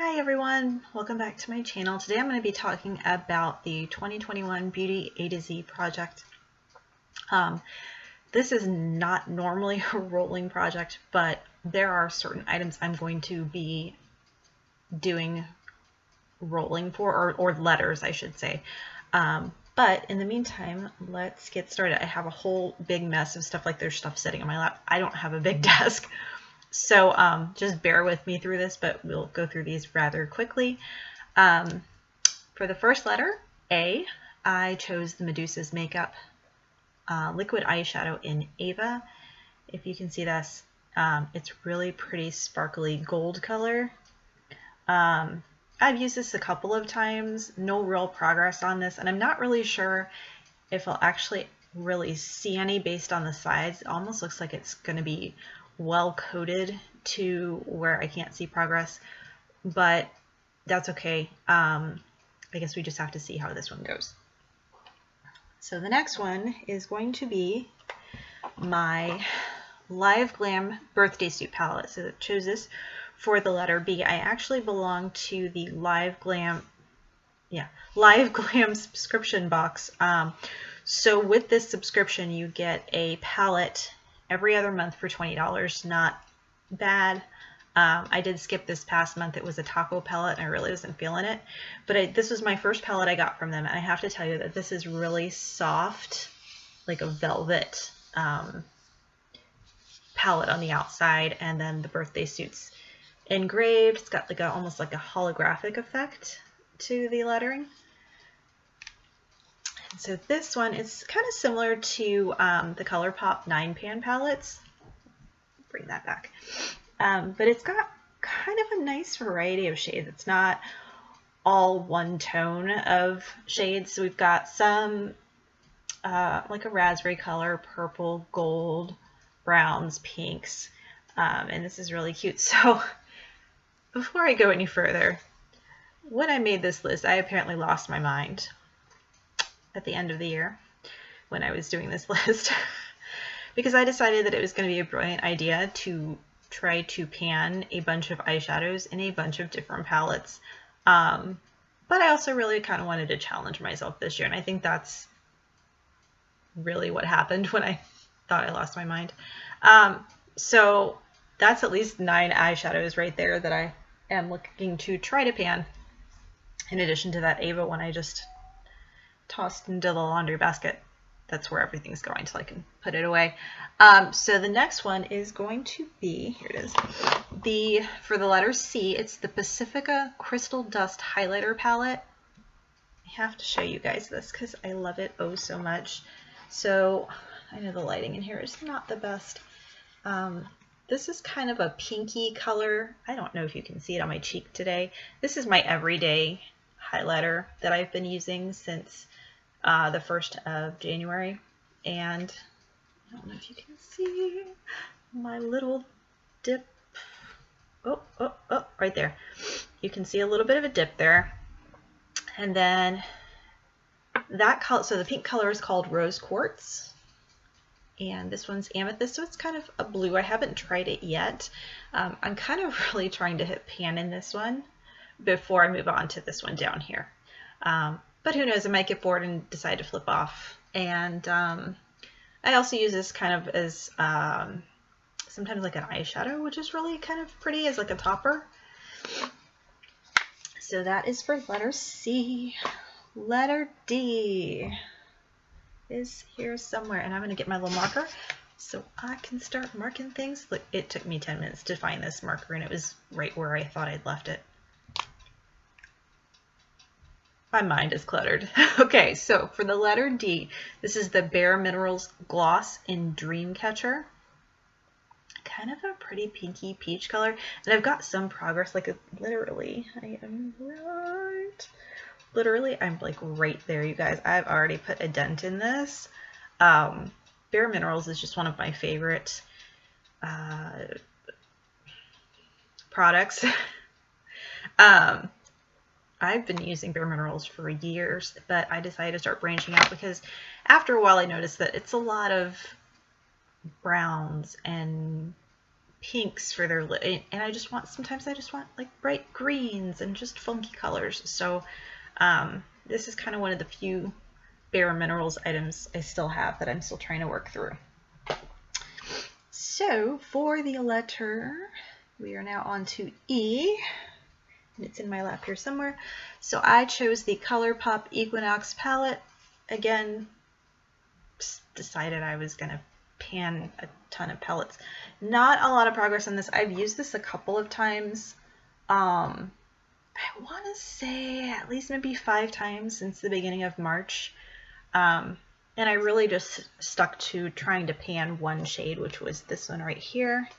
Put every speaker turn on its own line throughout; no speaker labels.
Hi everyone, welcome back to my channel. Today I'm going to be talking about the 2021 Beauty A to Z project. This is not normally a rolling project, but there are certain items I'm going to be doing rolling for, or letters I should say. But in the meantime, let's get started. I have a whole big mess of stuff, like there's stuff sitting on my lap. I don't have a big desk. So just bear with me through this, but we'll go through these rather quickly. For the first letter, A, I chose the Medusa's Makeup liquid eyeshadow in Ava. If you can see this, it's really pretty sparkly gold color. I've used this a couple of times, no real progress on this, and I'm not really sure if I'll actually really see any based on the sides. It almost looks like it's going to be well coated to where I can't see progress, but that's okay. I guess we just have to see how this one goes. So the next one is going to be my Live Glam birthday suit palette. So I chose this for the letter B. I actually belong to the Live Glam subscription box. So with this subscription, you get a palette every other month for $20. Not bad. I did skip this past month. It was a taco palette and I really wasn't feeling it. But this was my first palette I got from them. And I have to tell you that this is really soft, like a velvet palette on the outside. And then the birthday suit's engraved. It's got like almost like a holographic effect to the lettering. So this one is kind of similar to the Colourpop 9-pan palettes. Bring that back. But it's got kind of a nice variety of shades. It's not all one tone of shades. So we've got some like a raspberry color, purple, gold, browns, pinks, and this is really cute. So before I go any further, when I made this list, I apparently lost my mind at the end of the year when I was doing this list because I decided that it was going to be a brilliant idea to try to pan a bunch of eyeshadows in a bunch of different palettes. But I also really kind of wanted to challenge myself this year, and I think that's really what happened when I thought I lost my mind. So that's at least 9 eyeshadows right there that I am looking to try to pan, in addition to that Ava one I just tossed into the laundry basket. That's where everything's going till I can put it away. So the next one is going to be, here it is, for the letter C, it's the Pacifica Crystal Dust Highlighter Palette. I have to show you guys this because I love it oh so much. So I know the lighting in here is not the best. This is kind of a pinky color. I don't know if you can see it on my cheek today. This is my everyday highlighter that I've been using since the 1st of January, and I don't know if you can see my little dip. Oh, right there. You can see a little bit of a dip there. And then that color, so the pink color is called Rose Quartz, and this one's Amethyst, so it's kind of a blue. I haven't tried it yet. I'm kind of really trying to hit pan in this one before I move on to this one down here. But who knows, I might get bored and decide to flip off. And I also use this kind of as sometimes like an eyeshadow, which is really kind of pretty as like a topper. So that is for letter C. Letter D is here somewhere, and I'm going to get my little marker so I can start marking things. Look, it took me 10 minutes to find this marker, and it was right where I thought I'd left it. My mind is cluttered. Okay, so for the letter D, this is the Bareminerals Gloss in Dreamcatcher. Kind of a pretty pinky peach color. And I've got some progress, like literally, I'm like right there, you guys. I've already put a dent in this. Bareminerals is just one of my favorite products. I've been using Bareminerals for years, but I decided to start branching out because after a while I noticed that it's a lot of browns and pinks for their lip, and I just want, sometimes I just want like bright greens and just funky colors. So this is kind of one of the few Bareminerals items I still have that I'm still trying to work through. So for the letter, we are now on to E, and it's in my lap here somewhere. So I chose the Colourpop Equinox palette. Again, decided I was going to pan a ton of palettes. Not a lot of progress on this. I've used this a couple of times. I want to say at least maybe 5 times since the beginning of March. And I really just stuck to trying to pan one shade, which was this one right here.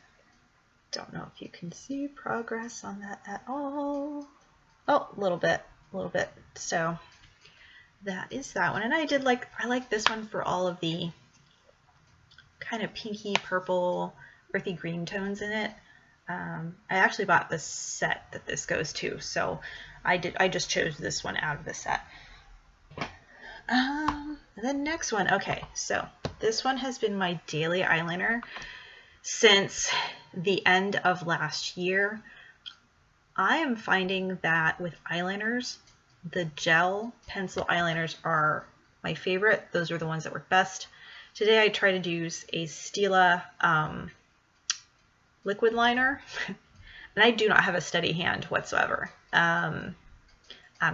Don't know if you can see progress on that at all. Oh, a little bit. So that is that one. And I like this one for all of the kind of pinky, purple, earthy green tones in it. I actually bought the set that this goes to, so I just chose this one out of the set. The next one, okay, so this one has been my daily eyeliner since the end of last year. I am finding that with eyeliners, the gel pencil eyeliners are my favorite. Those are the ones that work best. Today I tried to use a Stila liquid liner, and I do not have a steady hand whatsoever. I'm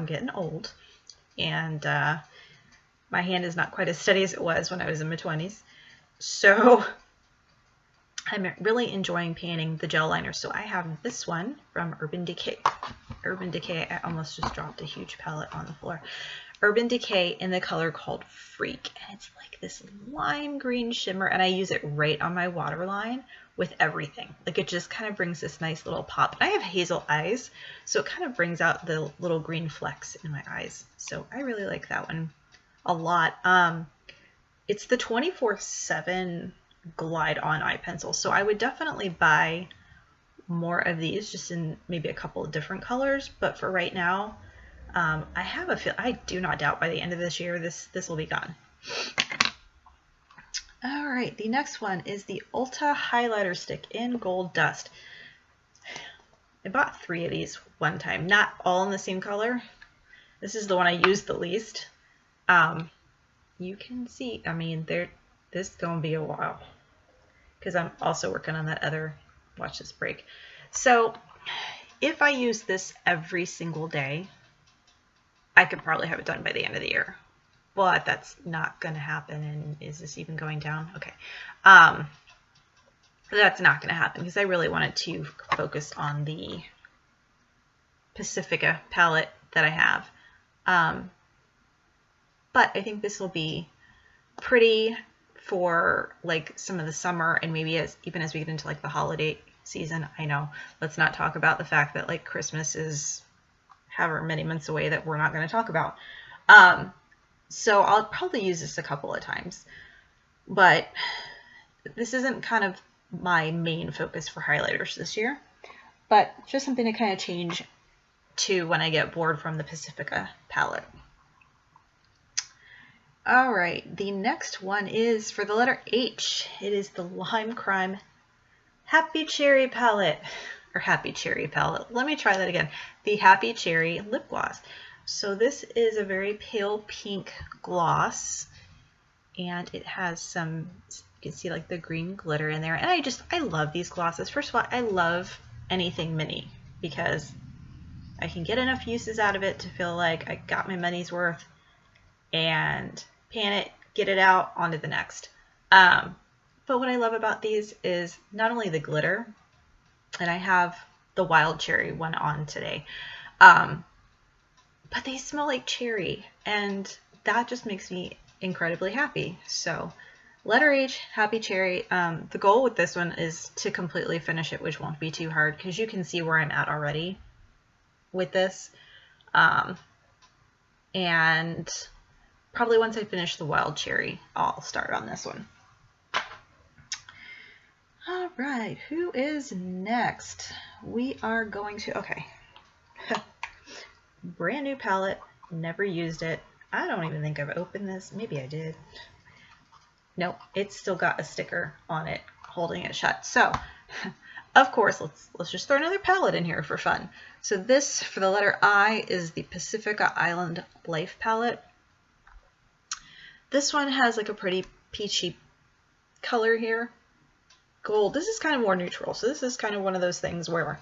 getting old, and my hand is not quite as steady as it was when I was in my 20s. So I'm really enjoying panning the gel liner. So I have this one from Urban Decay. Urban Decay, I almost just dropped a huge palette on the floor. Urban Decay in the color called Freak. And it's like this lime green shimmer, and I use it right on my waterline with everything. Like, it just kind of brings this nice little pop. And I have hazel eyes, so it kind of brings out the little green flecks in my eyes. So I really like that one a lot. It's the 24/7 glide on eye pencil, so I would definitely buy more of these, just in maybe a couple of different colors. But for right now, I have a feel, I do not doubt by the end of this year this will be gone. All right, the next one is the Ulta highlighter stick in Gold Dust. I bought 3 of these one time, not all in the same color. This is the one I used the least. You can see, I mean, this is gonna be a while, because I'm also working on that other, watch this break. So if I use this every single day, I could probably have it done by the end of the year. But that's not gonna happen. And is this even going down? Okay. That's not gonna happen, because I really wanted to focus on the Pacifica palette that I have. But I think this will be pretty for like some of the summer, and maybe even as we get into like the holiday season. I know, let's not talk about the fact that like Christmas is however many months away that we're not going to talk about. So I'll probably use this a couple of times, but this isn't kind of my main focus for highlighters this year, but just something to kind of change to when I get bored from the Pacifica palette. All right, the next one is for the letter H. It is the Lime Crime Happy Cherry palette, or Happy Cherry palette. Let me try that again. The Happy Cherry lip gloss. So this is a very pale pink gloss, and it has some, you can see like the green glitter in there. And I love these glosses. First of all, I love anything mini, because I can get enough uses out of it to feel like I got my money's worth, and pan it, get it out, on to the next. But what I love about these is not only the glitter, and I have the Wild Cherry one on today, but they smell like cherry, and that just makes me incredibly happy. So letter H, Happy Cherry. The goal with this one is to completely finish it, which won't be too hard, because you can see where I'm at already with this. And probably once I finish the Wild Cherry, I'll start on this one. All right, who is next? We are going to, okay. Brand new palette, never used it. I don't even think I've opened this. Maybe I did. Nope, it's still got a sticker on it holding it shut. So of course, let's just throw another palette in here for fun. So this, for the letter I, is the Pacifica Island Life palette. This one has like a pretty peachy color here. Gold. This is kind of more neutral. So this is kind of one of those things where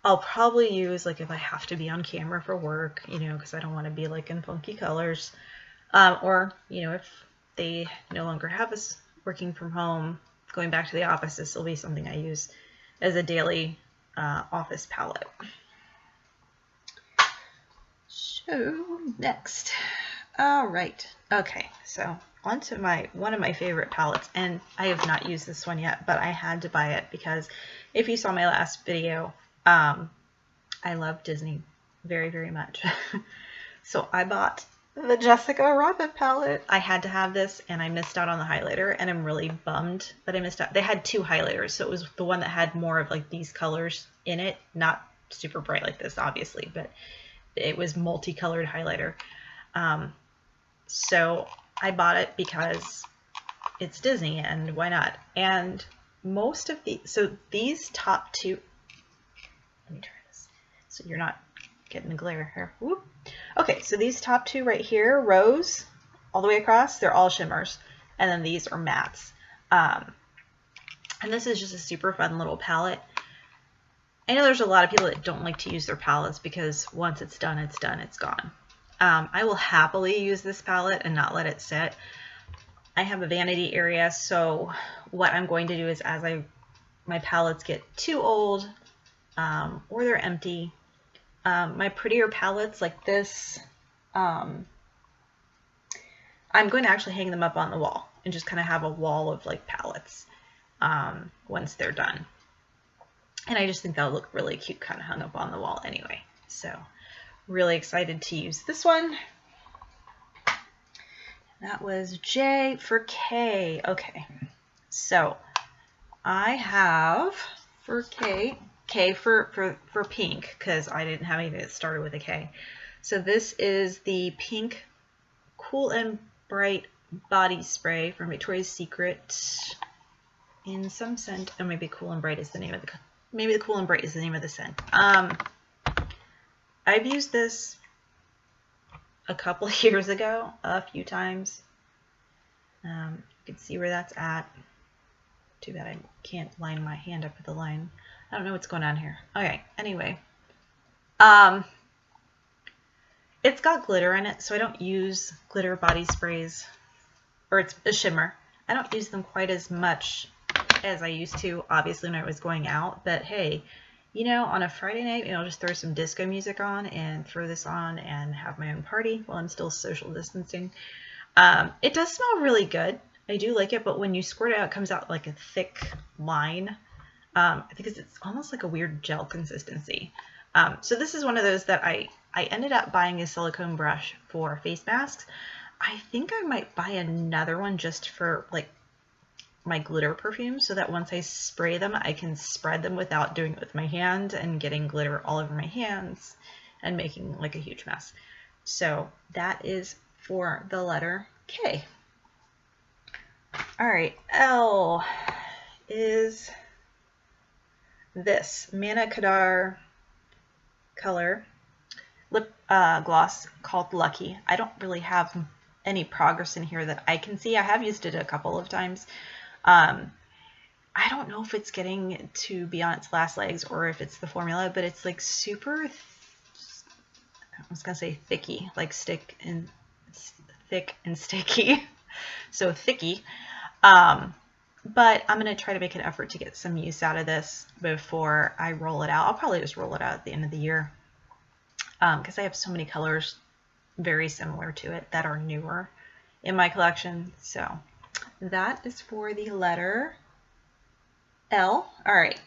I'll probably use, like, if I have to be on camera for work, you know, because I don't want to be like in funky colors. Or, you know, if they no longer have us working from home, going back to the office, this will be something I use as a daily office palette. So next, all right, okay, so onto one of my favorite palettes, and I have not used this one yet, but I had to buy it because if you saw my last video, I love Disney very, very much. So I bought the Jessica Rabbit palette. I had to have this, and I missed out on the highlighter, and I'm really bummed that I missed out. They had two highlighters, so it was the one that had more of like these colors in it, not super bright like this, obviously, but it was multicolored highlighter. So I bought it because it's Disney, and why not? And most of these top two, let me try this so you're not getting the glare here. Whoop. Okay, so these top two right here, Rose, all the way across, they're all shimmers. And then these are mattes. And this is just a super fun little palette. I know there's a lot of people that don't like to use their palettes because once it's done, it's done, it's gone. I will happily use this palette and not let it sit. I have a vanity area, so what I'm going to do is as my palettes get too old or they're empty, my prettier palettes like this, I'm going to actually hang them up on the wall and just kind of have a wall of like palettes once they're done. And I just think that'll look really cute kind of hung up on the wall anyway. So really excited to use this one. That was J for K. Okay, so I have for K for pink, because I didn't have anything that started with a K. So this is the Pink Cool and Bright Body Spray from Victoria's Secret in some scent. Oh, maybe Cool and Bright is the name of the Cool and Bright is the name of the scent. I've used this a couple of years ago, a few times. You can see where that's at. Too bad I can't line my hand up with the line. I don't know what's going on here. Okay, anyway. It's got glitter in it, so I don't use glitter body sprays, or it's a shimmer. I don't use them quite as much as I used to, obviously, when I was going out. But hey, you know, on a Friday night, you know, just throw some disco music on and throw this on and have my own party while I'm still social distancing. It does smell really good. I do like it, but when you squirt it out, it comes out like a thick line. Because it's almost like a weird gel consistency. So this is one of those that I ended up buying a silicone brush for face masks. I think I might buy another one just for like my glitter perfume, so that once I spray them, I can spread them without doing it with my hand and getting glitter all over my hands and making like a huge mess. So that is for the letter K. All right, L is this Manna Kadar color lip gloss called Lucky. I don't really have any progress in here that I can see. I have used it a couple of times. I don't know if it's getting to be on its last legs or if it's the formula, but it's like super, I was gonna say thicky, like thick and sticky. So thicky. But I'm going to try to make an effort to get some use out of this before I roll it out. I'll probably just roll it out at the end of the year because I have so many colors very similar to it that are newer in my collection. So that is for the letter L. All right,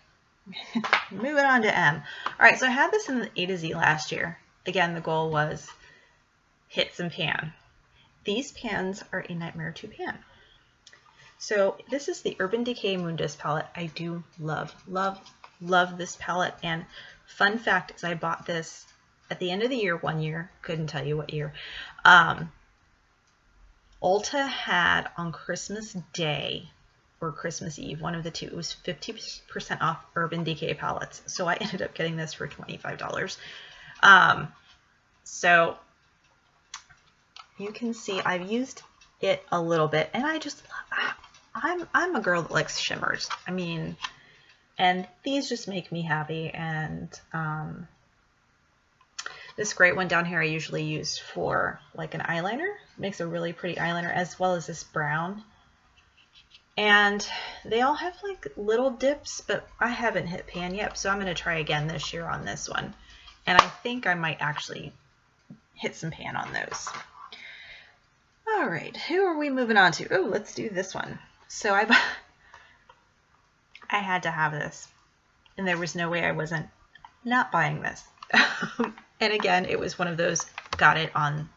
moving on to M. All right, so I had this in the A to Z last year. Again, the goal was hit some pan. These pans are a nightmare to pan. So this is the Urban Decay Moondust palette. I do love, love, love this palette. And fun fact is I bought this at the end of the year, one year, couldn't tell you what year. Ulta had on Christmas Day or Christmas Eve, one of the two. It was 50% off Urban Decay palettes. So I ended up getting this for $25. So you can see I've used it a little bit, and I just, I'm a girl that likes shimmers. I mean, and these just make me happy. And this great one down here I usually use for like an eyeliner. Makes a really pretty eyeliner, as well as this brown. And they all have like little dips, but I haven't hit pan yet, so I'm going to try again this year on this one. And I think I might actually hit some pan on those. All right, who are we moving on to? Oh, let's do this one. So I had to have this, and there was no way I wasn't not buying this. And again, it was one of those, got it on,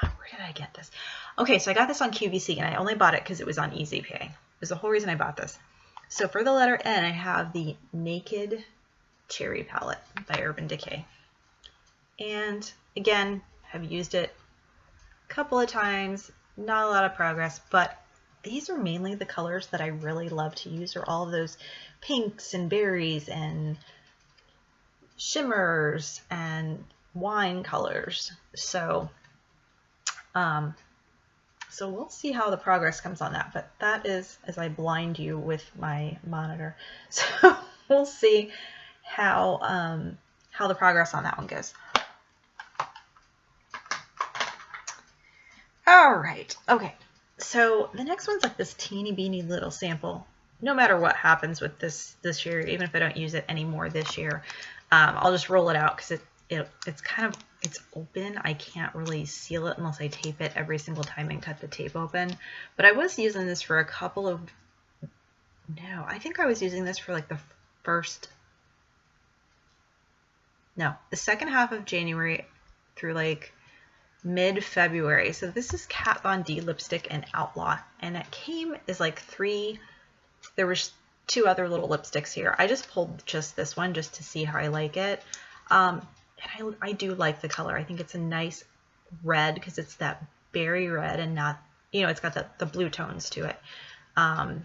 wow, where did I get this? Okay, so I got this on QVC, and I only bought it because it was on Easy Pay. It was the whole reason I bought this. So for the letter N, I have the Naked Cherry palette by Urban Decay. And again, I've used it a couple of times, not a lot of progress, but these are mainly the colors that I really love to use, are all of those pinks and berries and shimmers and wine colors. So so we'll see how the progress comes on that, but that is as I blind you with my monitor. So we'll see how the progress on that one goes. All right, okay. So the next one's like this teeny beany little sample. No matter what happens with this year, even if I don't use it anymore this year, I'll just roll it out because it's kind of, it's open. I can't really seal it unless I tape it every single time and cut the tape open. But I was using this for a couple of, no, I think I was using this for like the second half of January through like mid-February. So this is Kat Von D lipstick in Outlaw, and it came as like there was 2 other little lipsticks here. I just pulled just this one just to see how I like it. And I do like the color. I think it's a nice red because it's that berry red and not, you know, it's got the blue tones to it. And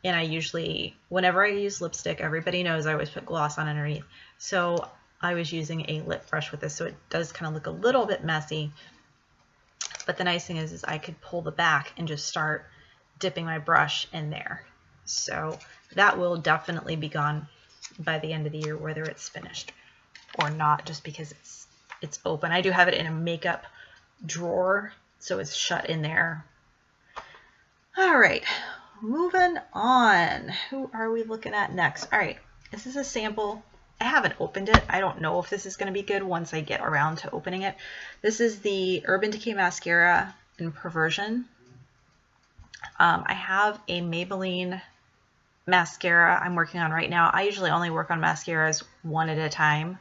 I usually, whenever I use lipstick, everybody knows I always put gloss on underneath. So I was using a lip brush with this, so it does kind of look a little bit messy. But the nice thing is I could pull the back and just start dipping my brush in there. So that will definitely be gone by the end of the year, whether it's finished or not, just because it's open. I do have it in a makeup drawer, so it's shut in there. All right, moving on. Who are we looking at next? All right, this is a sample. I haven't opened it. I don't know if this is going to be good once I get around to opening it. This is the Urban Decay Mascara in Perversion. I have a Maybelline mascara I'm working on right now. I usually only work on mascaras one at a time.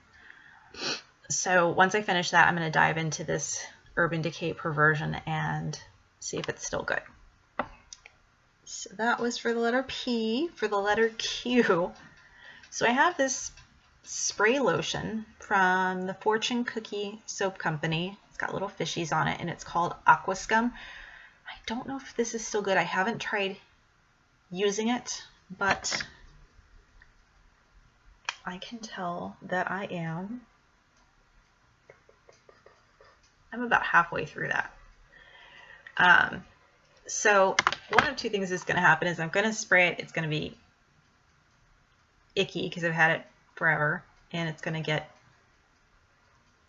So once I finish that, I'm going to dive into this Urban Decay Perversion and see if it's still good. So that was for the letter P. For the letter Q, so I have this spray lotion from the Fortune Cookie Soap Company. It's got little fishies on it, and it's called Aqua Scum. I don't know if this is still good. I haven't tried using it, but I can tell that I'm about halfway through that. So one of 2 things is going to happen is I'm going to spray it. It's going to be icky because I've had it forever, and it's going to get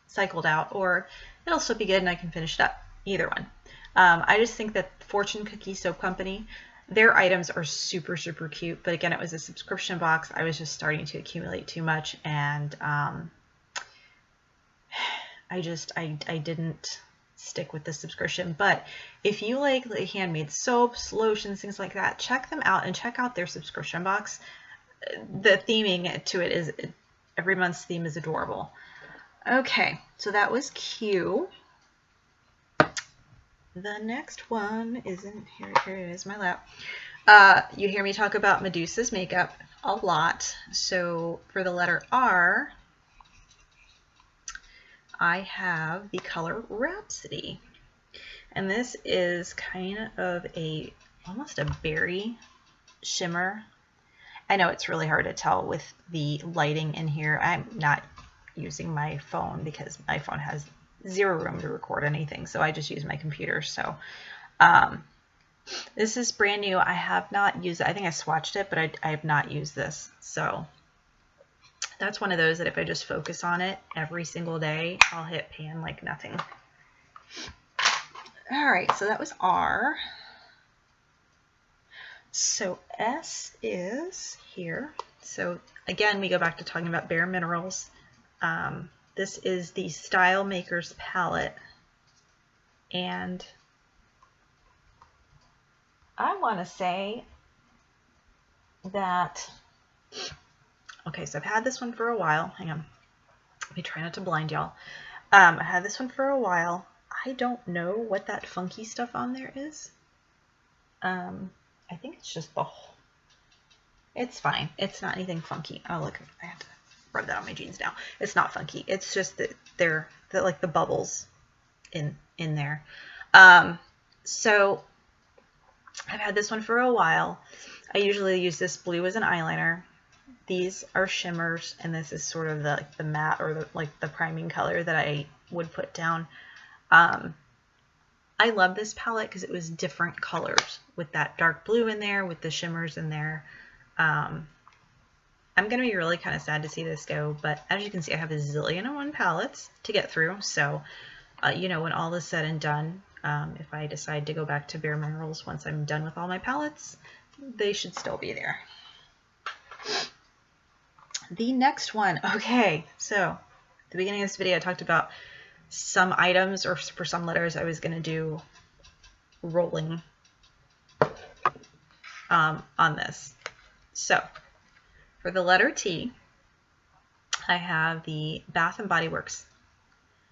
cycled out, or it'll still be good and I can finish it up. Either one. I just think that Fortune Cookie Soap Company, their items are super, super cute. But again, it was a subscription box. I was just starting to accumulate too much, and I didn't stick with the subscription. But if you like handmade soaps, lotions, things like that, check them out and check out their subscription box. The theming to it is, every month's theme is adorable. Okay, so that was Q. The next one isn't here. Here it is, my lap. You hear me talk about Medusa's makeup a lot. So for the letter R, I have the color Rhapsody. And this is kind of almost a berry shimmer. I know it's really hard to tell with the lighting in here. I'm not using my phone because my phone has zero room to record anything, so I just use my computer. So this is brand new. I have not used it. I think I swatched it, but I have not used this. So that's one of those that if I just focus on it every single day, I'll hit pan like nothing. All right, so that was R. So S is here. So again, we go back to talking about Bareminerals. This is the Style Makers palette. And I want to say that, okay, so I've had this one for a while. Hang on. Let me try not to blind y'all. I had this one for a while. I don't know what that funky stuff on there is. I think it's just the whole, it's fine. It's not anything funky. Oh, look, I have to rub that on my jeans now. It's not funky. It's just that they're like the bubbles in there. So I've had this one for a while. I usually use this blue as an eyeliner. These are shimmers, and this is sort of the matte or the priming color that I would put down. I love this palette because it was different colors with that dark blue in there, with the shimmers in there. I'm going to be really kind of sad to see this go, but as you can see, I have a zillion and one palettes to get through. So, you know, when all is said and done, if I decide to go back to Bareminerals once I'm done with all my palettes, they should still be there. The next one, okay, so at the beginning of this video, I talked about some items, or for some letters, I was going to do rolling on this. So for the letter T, I have the Bath & Body Works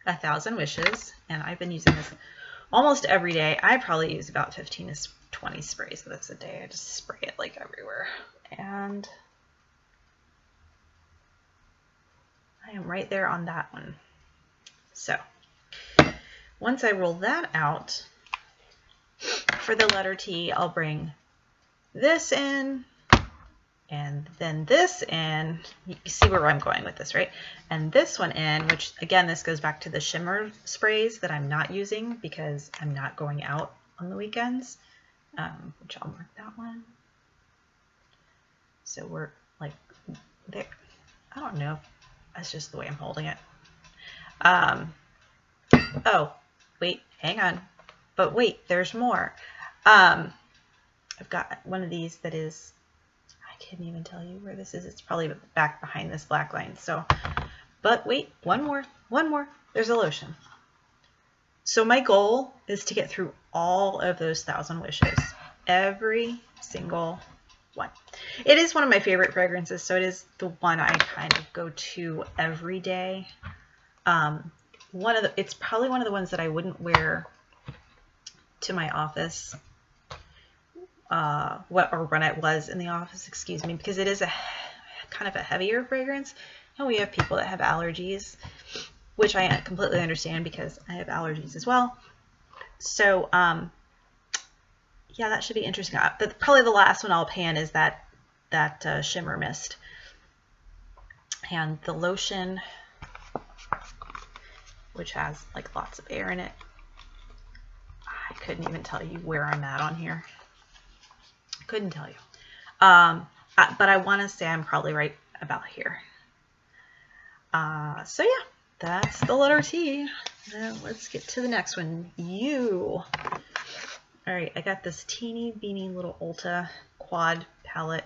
1000 Wishes, and I've been using this almost every day. I probably use about 15 to 20 sprays of this a day. I just spray it like everywhere. And I am right there on that one. So once I roll that out, for the letter T, I'll bring this in, and then this in. You see where I'm going with this, right? And this one in, which again, this goes back to the shimmer sprays that I'm not using because I'm not going out on the weekends, which I'll mark that one. So we're like there. I don't know. That's just the way I'm holding it. Oh, wait, hang on. But wait, there's more. I've got one of these that is, I can't even tell you where this is. It's probably back behind this black line. So, but wait, one more. There's a lotion. So my goal is to get through all of those 1000 Wishes. Every single one. It is one of my favorite fragrances, so it is the one I kind of go to every day. It's probably one of the ones that I wouldn't wear to my office, when it was in the office, excuse me, because it is a kind of a heavier fragrance, and we have people that have allergies, which I completely understand because I have allergies as well. So, yeah, that should be interesting. But probably the last one I'll pan is that shimmer mist. And the lotion, which has like lots of air in it. I couldn't even tell you where I'm at on here. Couldn't tell you. But I want to say I'm probably right about here. So yeah, that's the letter T. Now let's get to the next one. U. All right, I got this teeny beany little Ulta quad palette,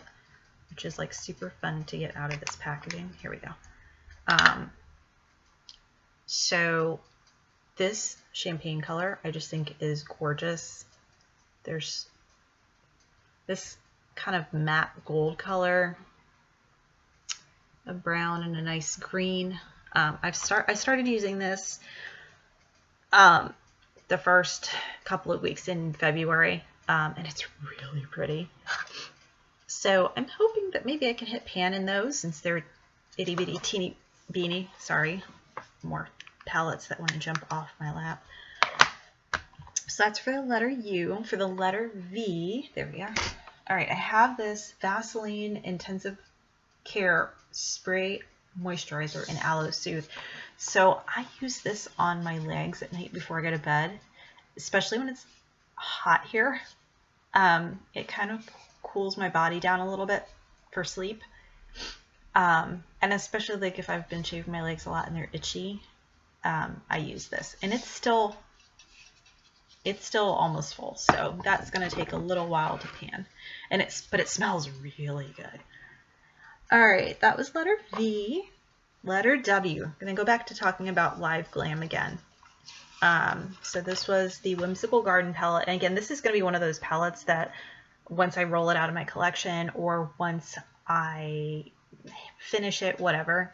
which is like super fun to get out of this packaging. Here we go. So this champagne color I just think is gorgeous. There's this kind of matte gold color, a brown and a nice green. I started using this the first couple of weeks in February, and it's really pretty. So I'm hoping that maybe I can hit pan in those since they're itty bitty teeny beanie. Sorry, more palettes that want to jump off my lap. So that's for the letter U. For the letter V, there we are. All right, I have this Vaseline Intensive Care Spray Moisturizer in Aloe Soothe. So I use this on my legs at night before I go to bed, especially when it's hot here. It kind of cools my body down a little bit for sleep. And especially like if I've been shaving my legs a lot and they're itchy, I use this. And it's still almost full, so that's going to take a little while to pan. But it smells really good. All right, that was letter V. Letter W. I'm going to go back to talking about Live Glam again. So this was the Whimsical Garden palette. And again, this is going to be one of those palettes that once I roll it out of my collection or once I finish it, whatever,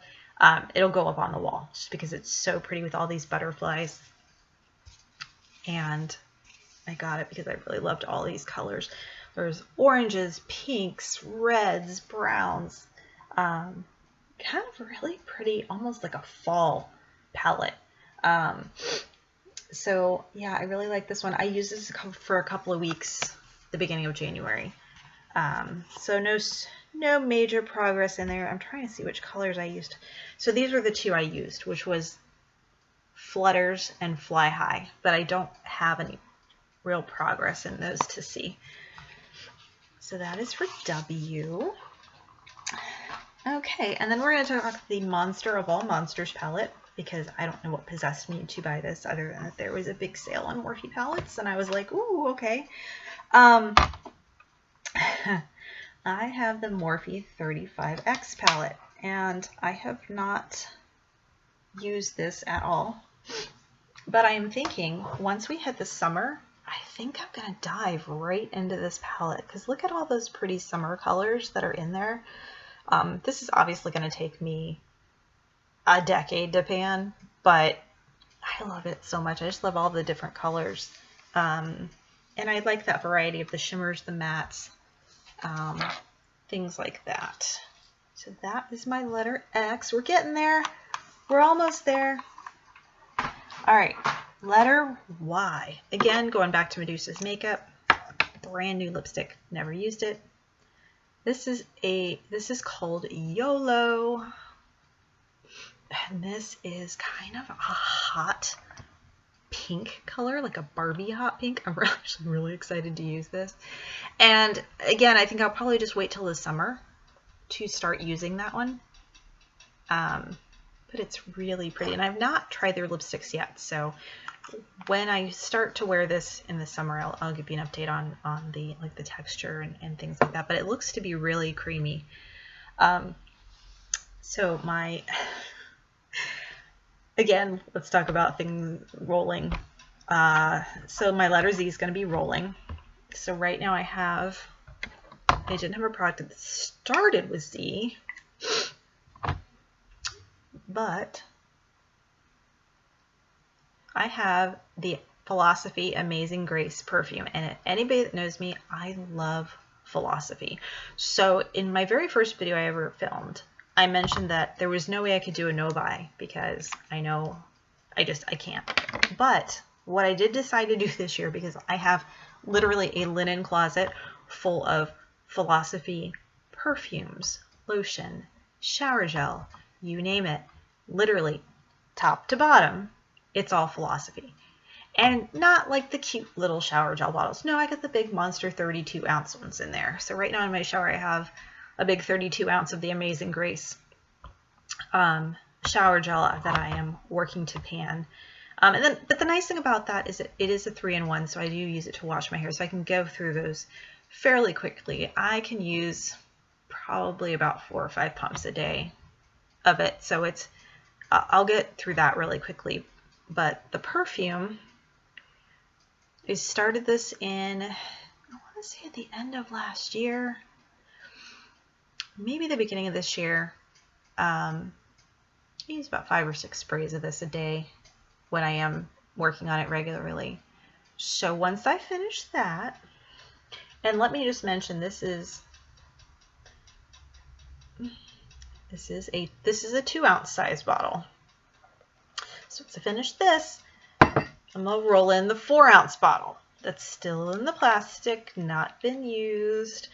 it'll go up on the wall just because it's so pretty with all these butterflies. And I got it because I really loved all these colors. There's oranges, pinks, reds, browns. Kind of really pretty, almost like a fall palette. So yeah, I really like this one. I used this for a couple of weeks, the beginning of January. So no major progress in there. I'm trying to see which colors I used. So these were the two I used, which was Flutters and Fly High, but I don't have any real progress in those to see. So that is for W. Okay, and then we're going to talk about the Monster of All Monsters palette, because I don't know what possessed me to buy this other than that there was a big sale on Morphe palettes, and I was like, ooh, okay. I have the Morphe 35X palette, and I have not used this at all, but I am thinking once we hit the summer, I think I'm going to dive right into this palette, because look at all those pretty summer colors that are in there. This is obviously going to take me a decade to pan, but I love it so much. I just love all the different colors. And I like that variety of the shimmers, the mattes, things like that. So that is my letter X. We're getting there. We're almost there. All right, letter Y. Again, going back to Medusa's makeup. Brand new lipstick. Never used it. This is called YOLO. And this is kind of a hot pink color, like a Barbie hot pink. I'm actually really excited to use this. And again, I think I'll probably just wait till the summer to start using that one. But it's really pretty. And I've not tried their lipsticks yet. So when I start to wear this in the summer, I'll give you an update on the the texture and things like that. But it looks to be really creamy. So my again, let's talk about things rolling. So my letter Z is going to be rolling. So right now I didn't have a product that started with Z, but I have the Philosophy Amazing Grace perfume. And anybody that knows me, I love Philosophy. So in my very first video I ever filmed, I mentioned that there was no way I could do a no buy because I know I can't. But what I did decide to do this year, because I have literally a linen closet full of Philosophy perfumes, lotion, shower gel, you name it, literally top to bottom, it's all Philosophy. And not like the cute little shower gel bottles. No, I got the big monster 32 ounce ones in there. So right now in my shower I have a big 32 ounce of the Amazing Grace shower gel that I am working to pan. But the nice thing about that is it is a 3-in-1, so I do use it to wash my hair, so I can go through those fairly quickly. I can use probably about 4 or 5 pumps a day of it, so I'll get through that really quickly. But the perfume, I started this in, I want to say at the end of last year, maybe the beginning of this year. I use about 5 or 6 sprays of this a day when I am working on it regularly. So once I finish that, and let me just mention, this is a 2-ounce size bottle. So once I finish this, I'm gonna roll in the 4-ounce bottle. that's still in the plastic, not been used.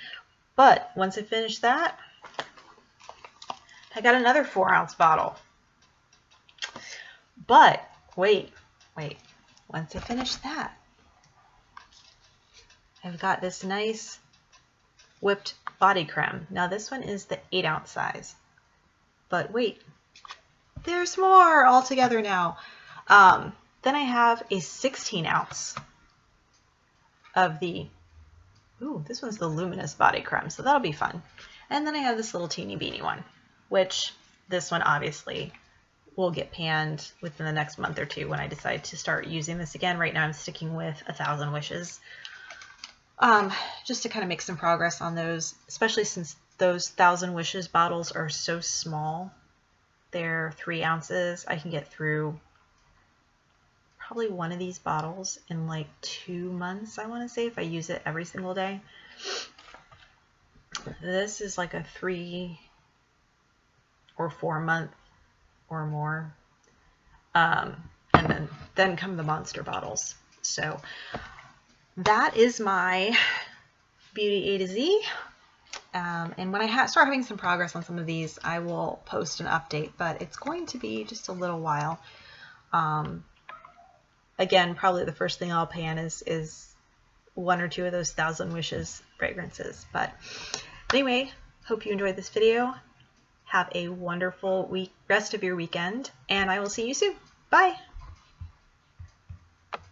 But once I finish that, I got another 4-ounce bottle. But wait, once I finish that, I've got this nice whipped body creme. Now this one is the 8-ounce size. But wait, there's more all together now. Then I have a 16-ounce of the, ooh, this one's the Luminous body creme, so that'll be fun. And then I have this little teeny beanie one, which this one obviously will get panned within the next month or two when I decide to start using this again. Right now I'm sticking with 1,000 Wishes, just to kind of make some progress on those, especially since those 1,000 Wishes bottles are so small. They're 3 ounces. I can get through probably one of these bottles in like 2 months, I want to say, if I use it every single day. This is like a 3 or 4 month or more. And then come the monster bottles. So that is my beauty A to Z. And when I start having some progress on some of these, I will post an update, but it's going to be just a little while. Again, probably the first thing I'll pan is 1 or 2 of those 1,000 Wishes fragrances. But anyway, hope you enjoyed this video. Have a wonderful rest of your weekend, and I will see you soon. Bye!